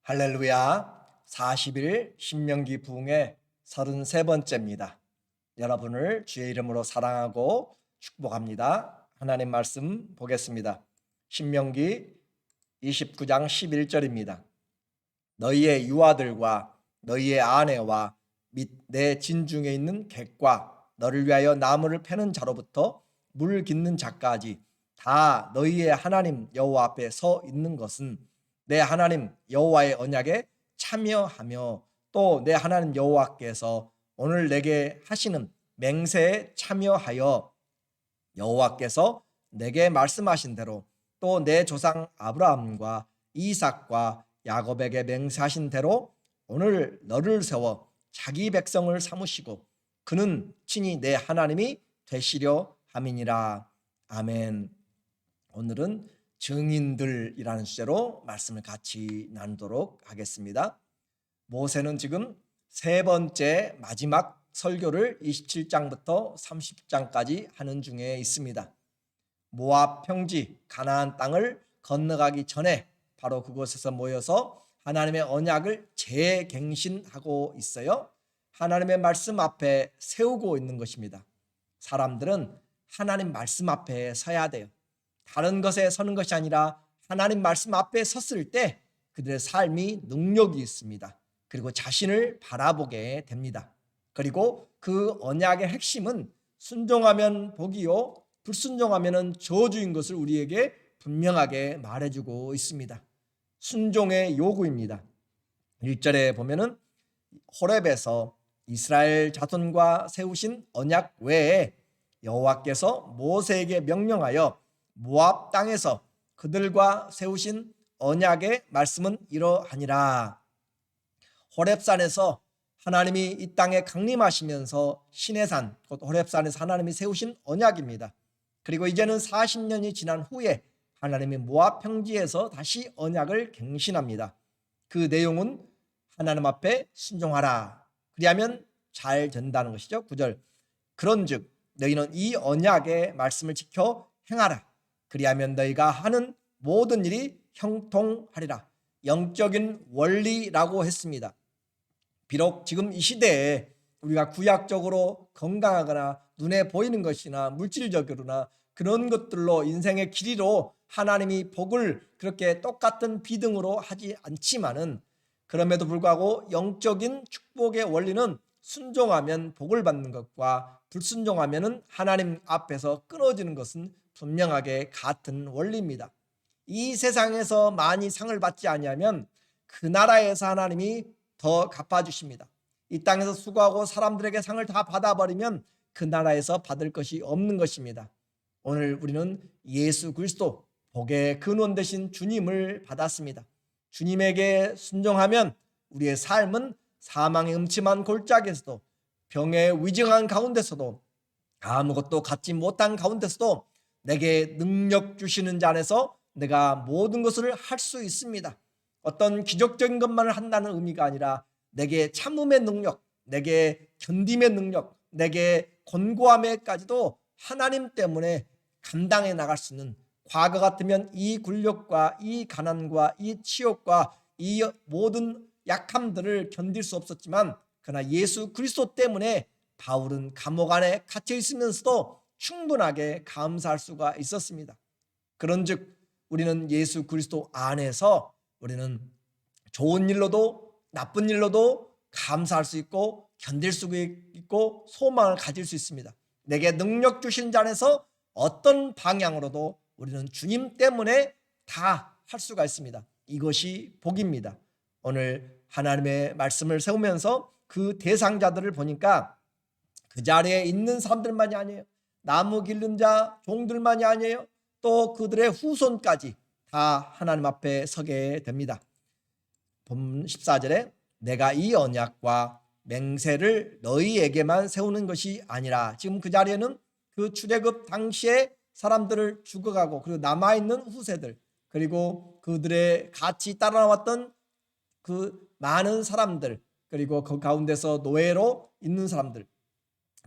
할렐루야. 40일 신명기 부흥의 33번째입니다. 여러분을 주의 이름으로 사랑하고 축복합니다. 하나님 말씀 보겠습니다. 신명기 29장 11절입니다. 너희의 유아들과 너희의 아내와 및 내 진중에 있는 객과 너를 위하여 나무를 패는 자로부터 물 깃는 자까지 다 너희의 하나님 여호와 앞에 서 있는 것은 내 하나님 여호와의 언약에 참여하며 또 내 하나님 여호와께서 오늘 내게 하시는 맹세에 참여하여 여호와께서 내게 말씀하신 대로 또 내 조상 아브라함과 이삭과 야곱에게 맹세하신 대로 오늘 너를 세워 자기 백성을 삼으시고 그는 친히 내 하나님이 되시려 함이니라. 아멘. 오늘은 증인들이라는 주제로 말씀을 같이 나누도록 하겠습니다. 모세는 지금 세 번째 마지막 설교를 27장부터 30장까지 하는 중에 있습니다. 모압 평지 가나안 땅을 건너가기 전에 바로 그곳에서 모여서 하나님의 언약을 재갱신하고 있어요. 하나님의 말씀 앞에 세우고 있는 것입니다. 사람들은 하나님 말씀 앞에 서야 돼요. 다른 것에 서는 것이 아니라 하나님 말씀 앞에 섰을 때 그들의 삶이 능력이 있습니다. 그리고 자신을 바라보게 됩니다. 그리고 그 언약의 핵심은 순종하면 복이요 불순종하면 저주인 것을 우리에게 분명하게 말해주고 있습니다. 순종의 요구입니다. 1절에 보면은 호렙에서 이스라엘 자손과 세우신 언약 외에 여호와께서 모세에게 명령하여 모압 땅에서 그들과 세우신 언약의 말씀은 이러하니라. 호렙산에서 하나님이 이 땅에 강림하시면서 시내산 곧 호렙산에서 하나님이 세우신 언약입니다. 그리고 이제는 40년이 지난 후에 하나님이 모압 평지에서 다시 언약을 갱신합니다. 그 내용은 하나님 앞에 순종하라. 그리하면 잘 된다는 것이죠. 9절 그런즉 너희는 이 언약의 말씀을 지켜 행하라. 그리하면 너희가 하는 모든 일이 형통하리라. 영적인 원리라고 했습니다. 비록 지금 이 시대에 우리가 구약적으로 건강하거나 눈에 보이는 것이나 물질적으로나 그런 것들로 인생의 길이로 하나님이 복을 그렇게 똑같은 비등으로 하지 않지만은 그럼에도 불구하고 영적인 축복의 원리는 순종하면 복을 받는 것과 불순종하면 하나님 앞에서 끊어지는 것은 분명하게 같은 원리입니다. 이 세상에서 많이 상을 받지 아니하면 그 나라에서 하나님이 더 갚아주십니다. 이 땅에서 수고하고 사람들에게 상을 다 받아버리면 그 나라에서 받을 것이 없는 것입니다. 오늘 우리는 예수 그리스도 복의 근원 되신 주님을 받았습니다. 주님에게 순종하면 우리의 삶은 사망의 음침한 골짜기에서도 병의 위중한 가운데서도 아무것도 갖지 못한 가운데서도 내게 능력 주시는 자 안에서 내가 모든 것을 할 수 있습니다. 어떤 기적적인 것만을 한다는 의미가 아니라 내게 참음의 능력, 내게 견딤의 능력, 내게 권고함에까지도 하나님 때문에 감당해 나갈 수 있는, 과거 같으면 이 굴욕과 이 가난과 이 치욕과 이 모든 약함들을 견딜 수 없었지만 그러나 예수 그리스도 때문에 바울은 감옥 안에 갇혀 있으면서도 충분하게 감사할 수가 있었습니다. 그런즉 우리는 예수 그리스도 안에서 우리는 좋은 일로도 나쁜 일로도 감사할 수 있고 견딜 수 있고 소망을 가질 수 있습니다. 내게 능력 주신 자 안에서 어떤 방향으로도 우리는 주님 때문에 다 할 수가 있습니다. 이것이 복입니다. 오늘 하나님의 말씀을 세우면서 그 대상자들을 보니까 그 자리에 있는 사람들만이 아니에요. 나무 기른 자 종들만이 아니에요. 또 그들의 후손까지 다 하나님 앞에 서게 됩니다. 본 14절에 내가 이 언약과 맹세를 너희에게만 세우는 것이 아니라, 지금 그 자리에는 그 출애굽 당시에 사람들을 죽어가고 그리고 남아있는 후세들 그리고 그들의 같이 따라왔던 그 많은 사람들 그리고 그 가운데서 노예로 있는 사람들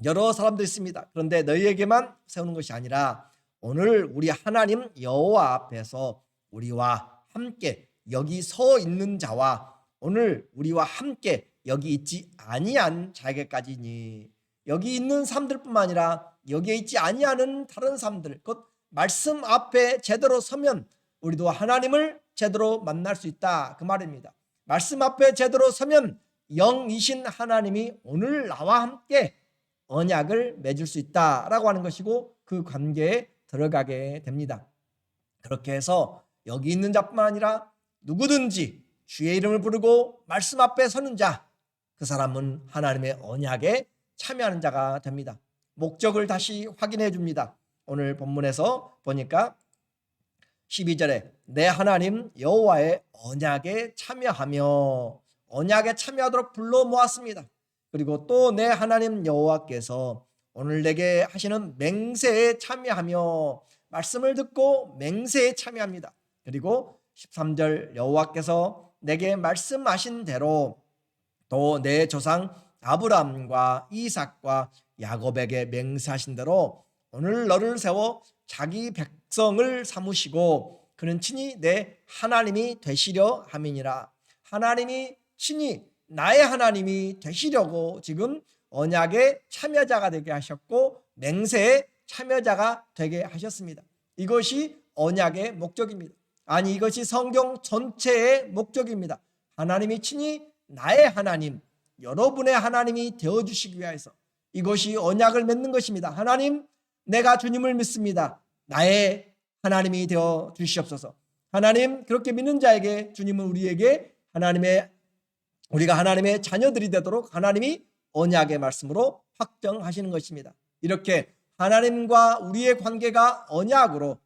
여러 사람들이 있습니다. 그런데 너희에게만 세우는 것이 아니라 오늘 우리 하나님 여호와 앞에서 우리와 함께 여기 서 있는 자와 오늘 우리와 함께 여기 있지 아니한 자에게까지니. 여기 있는 사람들뿐만 아니라 여기에 있지 아니하는 다른 사람들, 곧 말씀 앞에 제대로 서면 우리도 하나님을 제대로 만날 수 있다, 그 말입니다. 말씀 앞에 제대로 서면 영이신 하나님이 오늘 나와 함께 언약을 맺을 수 있다라고 하는 것이고, 그 관계에 들어가게 됩니다. 그렇게 해서 여기 있는 자뿐만 아니라 누구든지 주의 이름을 부르고 말씀 앞에 서는 자, 그 사람은 하나님의 언약에 참여하는 자가 됩니다. 목적을 다시 확인해 줍니다. 오늘 본문에서 보니까 12절에 내 하나님 여호와의 언약에 참여하며, 언약에 참여하도록 불러 모았습니다. 그리고 또 내 하나님 여호와께서 오늘 내게 하시는 맹세에 참여하며, 말씀을 듣고 맹세에 참여합니다. 그리고 13절 여호와께서 내게 말씀하신 대로 또 내 조상 아브라함과 이삭과 야곱에게 맹세하신 대로 오늘 너를 세워 자기 백성을 삼으시고 그는 친히 내 하나님이 되시려 함이니라. 하나님이 친히 나의 하나님이 되시려고 지금 언약의 참여자가 되게 하셨고 맹세의 참여자가 되게 하셨습니다. 이것이 언약의 목적입니다. 아니, 이것이 성경 전체의 목적입니다. 하나님이 친히 나의 하나님, 여러분의 하나님이 되어주시기 위해서 이것이 언약을 맺는 것입니다. 하나님, 내가 주님을 믿습니다. 나의 하나님이 되어 주시옵소서. 하나님, 그렇게 믿는 자에게 주님은 우리에게 우리가 하나님의 자녀들이 되도록 하나님이 언약의 말씀으로 확정하시는 것입니다. 이렇게 하나님과 우리의 관계가 언약으로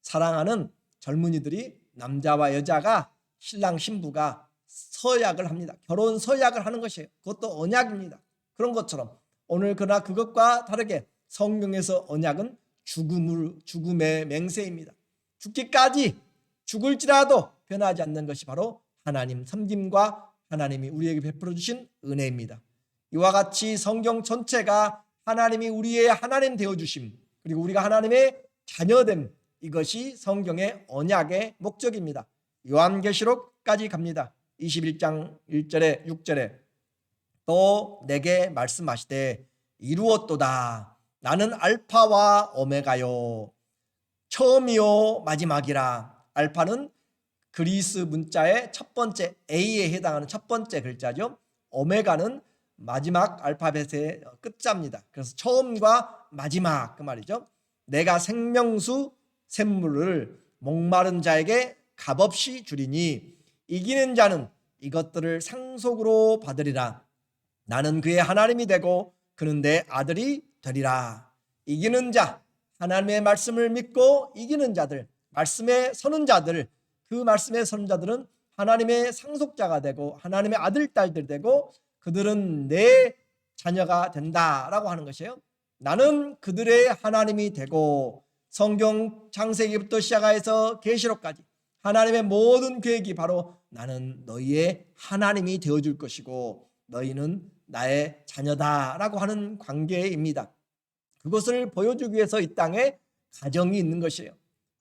사랑하는 젊은이들이, 남자와 여자가, 신랑 신부가 서약을 합니다. 결혼 서약을 하는 것이에요. 그것도 언약입니다. 그런 것처럼 오늘 그러나 그것과 다르게 성경에서 언약은 죽음의 맹세입니다. 죽기까지 죽을지라도 변하지 않는 것이 바로 하나님 섬김과 하나님이 우리에게 베풀어 주신 은혜입니다. 이와 같이 성경 전체가 하나님이 우리의 하나님 되어주심, 그리고 우리가 하나님의 자녀됨, 이것이 성경의 언약의 목적입니다. 요한계시록까지 갑니다. 21장 1절에 6절에 또 내게 말씀하시되 이루었도다. 나는 알파와 오메가요, 처음이요 마지막이라. 알파는 그리스 문자의 첫 번째 A에 해당하는 첫 번째 글자죠. 오메가는 마지막 알파벳의 끝자입니다. 그래서 처음과 마지막, 그 말이죠. 내가 생명수 샘물을 목마른 자에게 값없이 주리니 이기는 자는 이것들을 상속으로 받으리라. 나는 그의 하나님이 되고 그는 내 아들이 되리라. 이기는 자, 하나님의 말씀을 믿고 이기는 자들, 말씀에 서는 자들, 그 말씀에 서는 자들은 하나님의 상속자가 되고 하나님의 아들, 딸들 되고 그들은 내 자녀가 된다라고 하는 것이에요. 나는 그들의 하나님이 되고, 성경 창세기부터 시작해서 계시록까지 하나님의 모든 계획이 바로 나는 너희의 하나님이 되어줄 것이고 너희는 나의 자녀다라고 하는 관계입니다. 그것을 보여주기 위해서 이 땅에 가정이 있는 것이에요.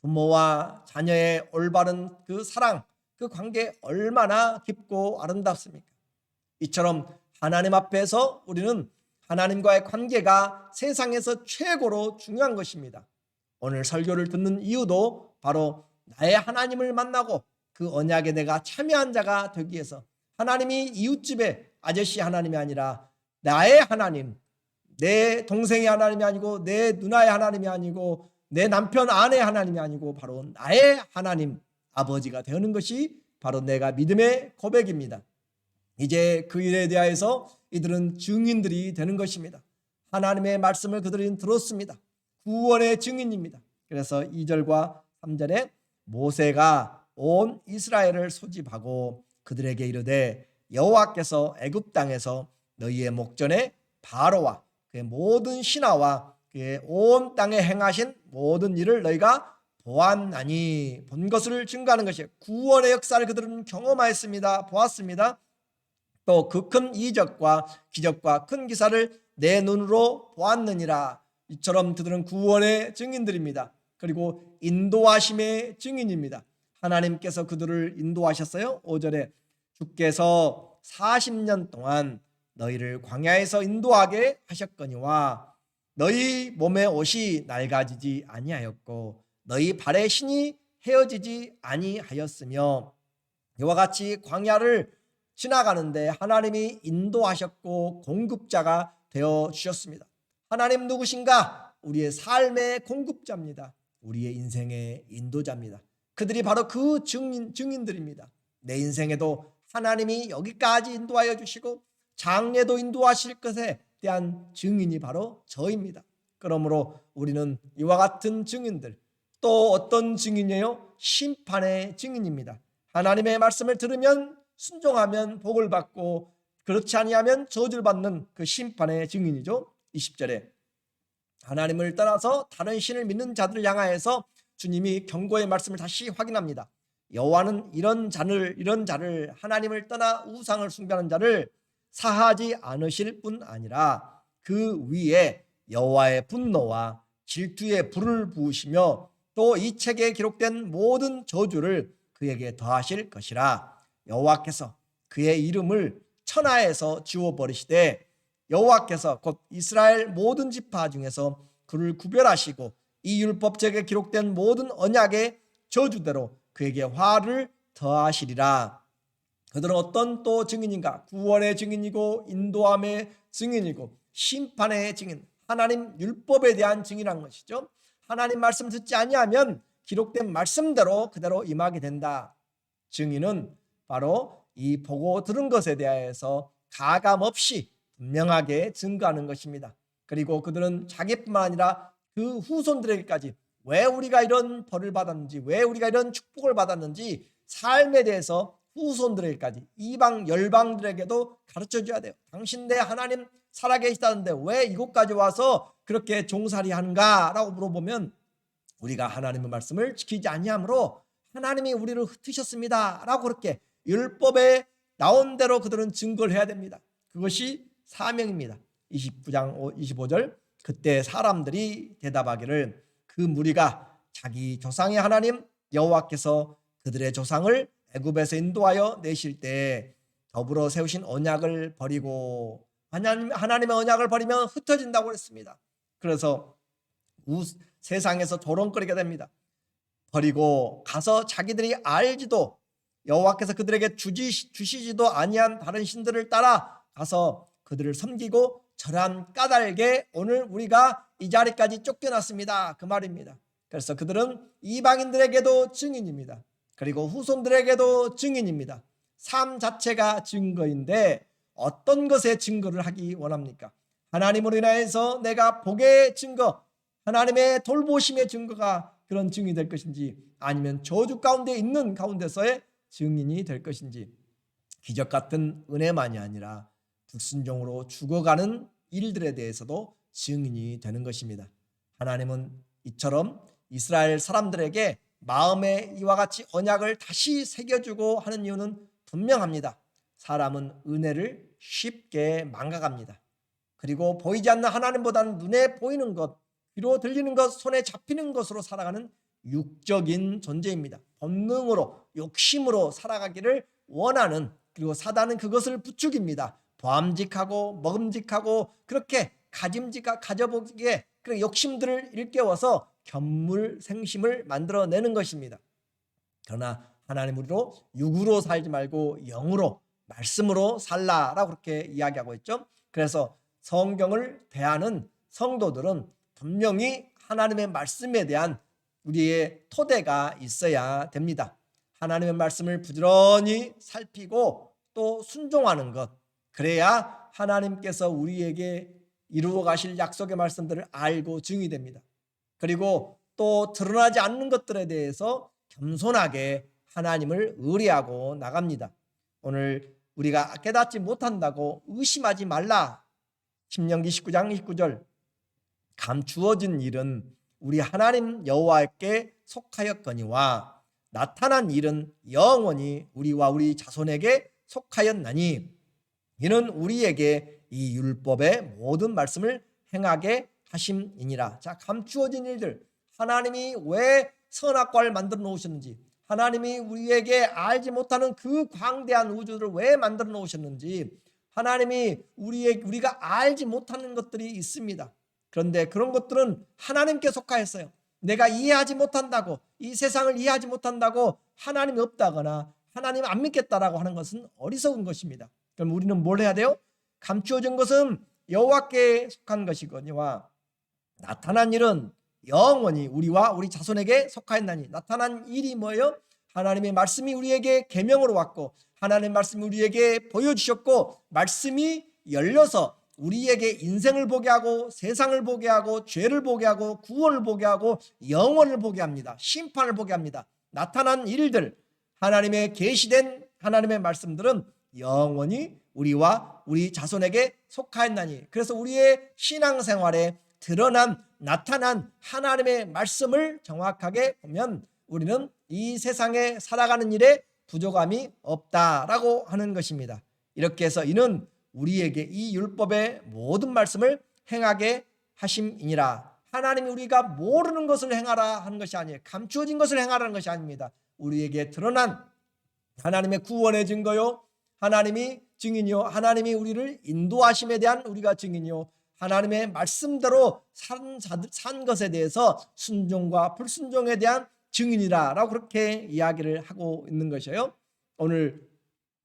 부모와 자녀의 올바른 그 사랑, 그 관계 얼마나 깊고 아름답습니까? 이처럼 하나님 앞에서 우리는 하나님과의 관계가 세상에서 최고로 중요한 것입니다. 오늘 설교를 듣는 이유도 바로 나의 하나님을 만나고 그 언약에 내가 참여한 자가 되기 위해서, 하나님이 이웃집의 아저씨 하나님이 아니라 나의 하나님, 내 동생의 하나님이 아니고 내 누나의 하나님이 아니고 내 남편 아내의 하나님이 아니고 바로 나의 하나님 아버지가 되는 것이 바로 내가 믿음의 고백입니다. 이제 그 일에 대하여서 이들은 증인들이 되는 것입니다. 하나님의 말씀을 그들은 들었습니다. 구원의 증인입니다. 그래서 2절과 3절에 모세가 온 이스라엘을 소집하고 그들에게 이르되 여호와께서 애굽 땅에서 너희의 목전에 바로와 그의 모든 신하와 그의 온 땅에 행하신 모든 일을 너희가 보았나니, 본 것을 증거하는 것이에요. 구원의 역사를 그들은 경험하였습니다. 보았습니다. 또 그 큰 이적과 기적과 큰 기사를 내 눈으로 보았느니라. 이처럼 그들은 구원의 증인들입니다. 그리고 인도하심의 증인입니다. 하나님께서 그들을 인도하셨어요. 5절에 주께서 40년 동안 너희를 광야에서 인도하게 하셨거니와 너희 몸의 옷이 낡아지지 아니하였고 너희 발의 신이 헤어지지 아니하였으며 이와 같이 광야를 지나가는데 하나님이 인도하셨고 공급자가 되어 주셨습니다. 하나님 누구신가? 우리의 삶의 공급자입니다. 우리의 인생의 인도자입니다. 그들이 바로 그 증인들입니다. 내 인생에도 하나님이 여기까지 인도하여 주시고 장래도 인도하실 것에 대한 증인이 바로 저입니다. 그러므로 우리는 이와 같은 증인들, 또 어떤 증인이에요? 심판의 증인입니다. 하나님의 말씀을 들으면 순종하면 복을 받고 그렇지 아니하면 저주를 받는 그 심판의 증인이죠. 20절에 하나님을 떠나서 다른 신을 믿는 자들을 향하여서 주님이 경고의 말씀을 다시 확인합니다. 여호와는 이런 자를 하나님을 떠나 우상을 숭배하는 자를 사하지 않으실 뿐 아니라 그 위에 여호와의 분노와 질투의 불을 부으시며 또 이 책에 기록된 모든 저주를 그에게 더하실 것이라. 여호와께서 그의 이름을 천하에서 지워버리시되 여호와께서 곧 이스라엘 모든 지파 중에서 그를 구별하시고 이 율법책에 기록된 모든 언약의 저주대로 그에게 화를 더하시리라. 그들은 어떤 또 증인인가? 구원의 증인이고 인도함의 증인이고 심판의 증인, 하나님 율법에 대한 증인한 것이죠. 하나님 말씀 듣지 아니하면 기록된 말씀대로 그대로 임하게 된다. 증인은 바로 이 보고 들은 것에 대해서 가감 없이 분명하게 증거하는 것입니다. 그리고 그들은 자기뿐만 아니라 그 후손들에게까지 왜 우리가 이런 벌을 받았는지, 왜 우리가 이런 축복을 받았는지 삶에 대해서 후손들에게까지 이방 열방들에게도 가르쳐줘야 돼요. 당신네 하나님 살아계시다는데 왜 이곳까지 와서 그렇게 종살이 하는가라고 물어보면 우리가 하나님의 말씀을 지키지 아니하므로 하나님이 우리를 흩으셨습니다라고 그렇게 율법에 나온 대로 그들은 증거를 해야 됩니다. 그것이 사명입니다. 29장 25절 그때 사람들이 대답하기를 그 무리가 자기 조상의 하나님 여호와께서 그들의 조상을 애굽에서 인도하여 내실 때 더불어 세우신 언약을 버리고 하나님의 언약을 버리면 흩어진다고 했습니다. 그래서 세상에서 조롱거리게 됩니다. 버리고 가서 자기들이 알지도 여호와께서 그들에게 주시지도 아니한 다른 신들을 따라 가서 그들을 섬기고 저런 까닭에 오늘 우리가 이 자리까지 쫓겨났습니다. 그 말입니다. 그래서 그들은 이방인들에게도 증인입니다. 그리고 후손들에게도 증인입니다. 삶 자체가 증거인데 어떤 것에 증거를 하기 원합니까? 하나님으로 인하여서 내가 복의 증거, 하나님의 돌보심의 증거가 그런 증인이 될 것인지 아니면 저주 가운데 있는 가운데서의 증인이 될 것인지 기적 같은 은혜만이 아니라 불순종으로 죽어가는 일들에 대해서도 증인이 되는 것입니다. 하나님은 이처럼 이스라엘 사람들에게 마음에 이와 같이 언약을 다시 새겨주고 하는 이유는 분명합니다. 사람은 은혜를 쉽게 망각합니다. 그리고 보이지 않는 하나님보다는 눈에 보이는 것, 귀로 들리는 것, 손에 잡히는 것으로 살아가는 육적인 존재입니다. 본능으로 욕심으로 살아가기를 원하는, 그리고 사단은 그것을 부추깁니다. 보암직하고 먹음직하고 그렇게 가져보기에 그런 욕심들을 일깨워서 견물생심을 만들어내는 것입니다. 그러나 하나님 우리로 육으로 살지 말고 영으로 말씀으로 살라라고 그렇게 이야기하고 있죠. 그래서 성경을 대하는 성도들은 분명히 하나님의 말씀에 대한 우리의 토대가 있어야 됩니다. 하나님의 말씀을 부지런히 살피고 또 순종하는 것, 그래야 하나님께서 우리에게 이루어 가실 약속의 말씀들을 알고 증이 됩니다. 그리고 또 드러나지 않는 것들에 대해서 겸손하게 하나님을 의뢰하고 나갑니다. 오늘 우리가 깨닫지 못한다고 의심하지 말라. 신명기 19장 29절 감추어진 일은 우리 하나님 여호와께 속하였거니와 나타난 일은 영원히 우리와 우리 자손에게 속하였나니 이는 우리에게 이 율법의 모든 말씀을 행하게 하심이니라. 자, 감추어진 일들, 하나님이 왜 선악과를 만들어 놓으셨는지, 하나님이 우리에게 알지 못하는 그 광대한 우주를 왜 만들어 놓으셨는지, 하나님이 우리가 알지 못하는 것들이 있습니다. 그런데 그런 것들은 하나님께 속하였어요. 내가 이해하지 못한다고, 이 세상을 이해하지 못한다고 하나님이 없다거나 하나님 안 믿겠다라고 하는 것은 어리석은 것입니다. 그럼 우리는 뭘 해야 돼요? 감추어진 것은 여호와께 속한 것이거니와 나타난 일은 영원히 우리와 우리 자손에게 속하였나니. 나타난 일이 뭐예요? 하나님의 말씀이 우리에게 계명으로 왔고, 하나님의 말씀이 우리에게 보여주셨고, 말씀이 열려서 우리에게 인생을 보게 하고, 세상을 보게 하고, 죄를 보게 하고, 구원을 보게 하고, 영원을 보게 합니다. 심판을 보게 합니다. 나타난 일들, 하나님의 계시된 하나님의 말씀들은 영원히 우리와 우리 자손에게 속하였나니. 그래서 우리의 신앙생활에 드러난, 나타난 하나님의 말씀을 정확하게 보면 우리는 이 세상에 살아가는 일에 부족함이 없다라고 하는 것입니다. 이렇게 해서 이는 우리에게 이 율법의 모든 말씀을 행하게 하심이니라. 하나님이 우리가 모르는 것을 행하라 하는 것이 아니에요. 감추어진 것을 행하라는 것이 아닙니다. 우리에게 드러난 하나님의 구원의 증거요, 하나님이 증인이요, 하나님이 우리를 인도하심에 대한 우리가 증인이요, 하나님의 말씀대로 산 것에 대해서 순종과 불순종에 대한 증인이라고 그렇게 이야기를 하고 있는 것이에요. 오늘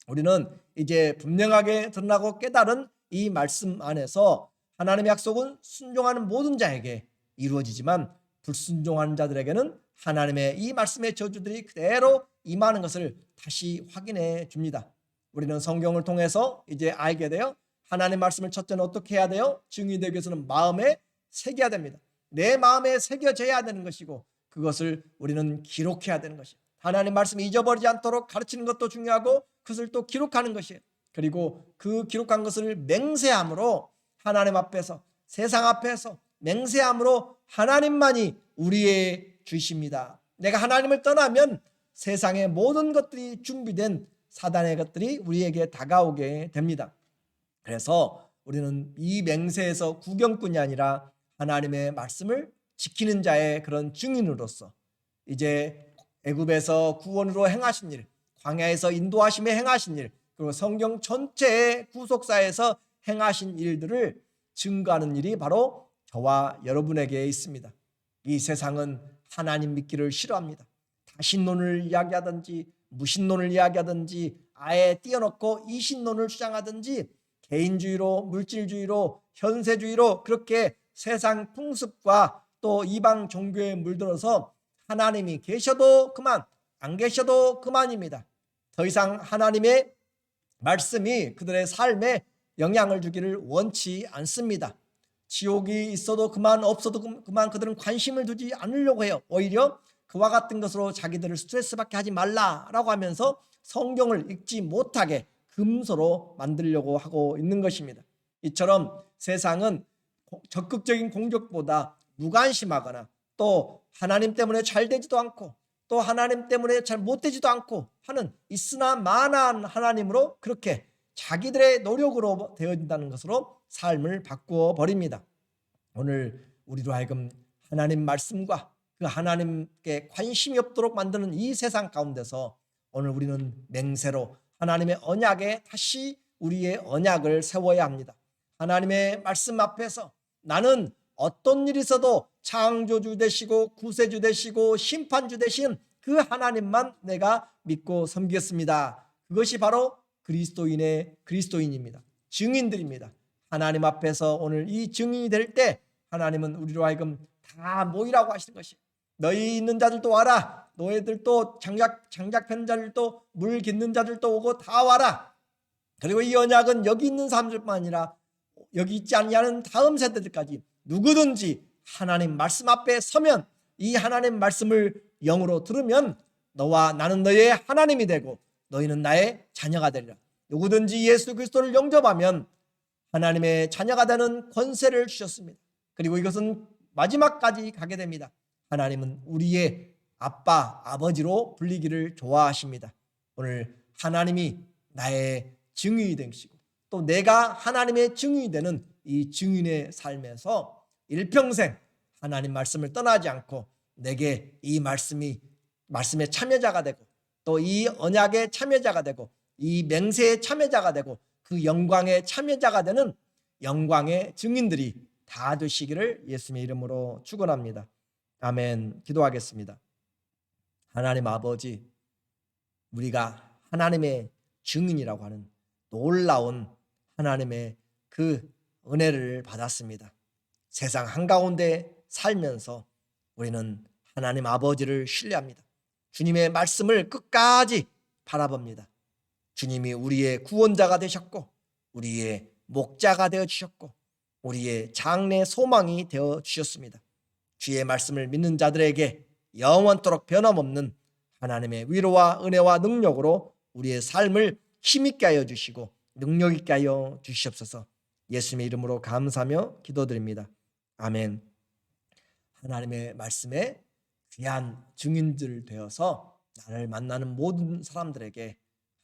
우리는 이제 분명하게 드러나고 깨달은 이 말씀 안에서 하나님의 약속은 순종하는 모든 자에게 이루어지지만 불순종하는 자들에게는 하나님의 이 말씀의 저주들이 그대로 임하는 것을 다시 확인해 줍니다. 우리는 성경을 통해서 이제 알게 돼요. 하나님의 말씀을 첫째는 어떻게 해야 돼요? 증인이 되기 위해서는 마음에 새겨야 됩니다. 내 마음에 새겨져야 되는 것이고, 그것을 우리는 기록해야 되는 것이에요. 하나님 말씀을 잊어버리지 않도록 가르치는 것도 중요하고, 그것을 또 기록하는 것이에요. 그리고 그 기록한 것을 맹세함으로, 하나님 앞에서, 세상 앞에서 맹세함으로 하나님만이 우리의 주이십니다. 내가 하나님을 떠나면 세상의 모든 것들이 준비된 사단의 것들이 우리에게 다가오게 됩니다. 그래서 우리는 이 맹세에서 구경꾼이 아니라 하나님의 말씀을 지키는 자의 그런 증인으로서 이제 애굽에서 구원으로 행하신 일, 광야에서 인도하심에 행하신 일, 그리고 성경 전체의 구속사에서 행하신 일들을 증거하는 일이 바로 저와 여러분에게 있습니다. 이 세상은 하나님 믿기를 싫어합니다. 다신론을 이야기하든지 무신론을 이야기하든지 아예 띄어놓고 이신론을 주장하든지 개인주의로, 물질주의로, 현세주의로 그렇게 세상 풍습과 또 이방 종교에 물들어서 하나님이 계셔도 그만, 안 계셔도 그만입니다. 더 이상 하나님의 말씀이 그들의 삶에 영향을 주기를 원치 않습니다. 지옥이 있어도 그만, 없어도 그만, 그들은 관심을 두지 않으려고 해요. 오히려 그와 같은 것으로 자기들을 스트레스 받게 하지 말라라고 하면서 성경을 읽지 못하게 금소로 만들려고 하고 있는 것입니다. 이처럼 세상은 적극적인 공격보다 무관심하거나 또 하나님 때문에 잘 되지도 않고 또 하나님 때문에 잘 못되지도 않고 하는 있으나 마나한 하나님으로 그렇게 자기들의 노력으로 되어진다는 것으로 삶을 바꾸어 버립니다. 오늘 우리로 하여금 하나님 말씀과 그 하나님께 관심이 없도록 만드는 이 세상 가운데서 오늘 우리는 맹세로 하나님의 언약에 다시 우리의 언약을 세워야 합니다. 하나님의 말씀 앞에서 나는 어떤 일이 있어도 창조주 되시고 구세주 되시고 심판주 되신 그 하나님만 내가 믿고 섬기겠습니다. 그것이 바로 그리스도인입니다. 증인들입니다. 하나님 앞에서 오늘 이 증인이 될 때 하나님은 우리로 하여금 다 모이라고 하시는 것이에요. 너희 있는 자들도 와라. 너희들도 장작 편 자들도 물 깃는 자들도 오고 다 와라. 그리고 이 언약은 여기 있는 사람들뿐만 아니라 여기 있지 않는 다음 세대들까지 누구든지 하나님 말씀 앞에 서면 이 하나님 말씀을 영으로 들으면 너와 나는 너의 하나님이 되고 너희는 나의 자녀가 되리라. 누구든지 예수 그리스도를 영접하면 하나님의 자녀가 되는 권세를 주셨습니다. 그리고 이것은 마지막까지 가게 됩니다. 하나님은 우리의 아빠, 아버지로 불리기를 좋아하십니다. 오늘 하나님이 나의 증인이 되시고 또 내가 하나님의 증인이 되는 이 증인의 삶에서 일평생 하나님 말씀을 떠나지 않고 내게 이 말씀의 참여자가 되고 또 이 언약의 참여자가 되고 이 맹세의 참여자가 되고 그 영광의 참여자가 되는 영광의 증인들이 다 되시기를 예수님의 이름으로 축원합니다. 아멘. 기도하겠습니다. 하나님 아버지, 우리가 하나님의 증인이라고 하는 놀라운 하나님의 그 은혜를 받았습니다. 세상 한가운데 살면서 우리는 하나님 아버지를 신뢰합니다. 주님의 말씀을 끝까지 바라봅니다. 주님이 우리의 구원자가 되셨고 우리의 목자가 되어 주셨고 우리의 장래 소망이 되어 주셨습니다. 주의 말씀을 믿는 자들에게 영원토록 변함없는 하나님의 위로와 은혜와 능력으로 우리의 삶을 힘있게 하여 주시고 능력 있게 하여 주시옵소서. 예수님의 이름으로 감사하며 기도드립니다. 아멘. 하나님의 말씀에 귀한 증인들 되어서 나를 만나는 모든 사람들에게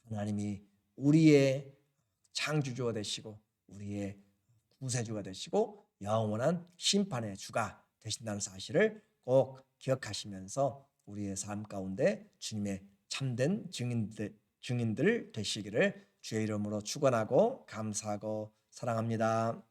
하나님이 우리의 창조주가 되시고 우리의 구세주가 되시고 영원한 심판의 주가 되신다는 사실을 꼭 기억하시면서 우리의 삶 가운데 주님의 참된 증인들 되시기를 주의 이름으로 축원하고 감사하고 사랑합니다.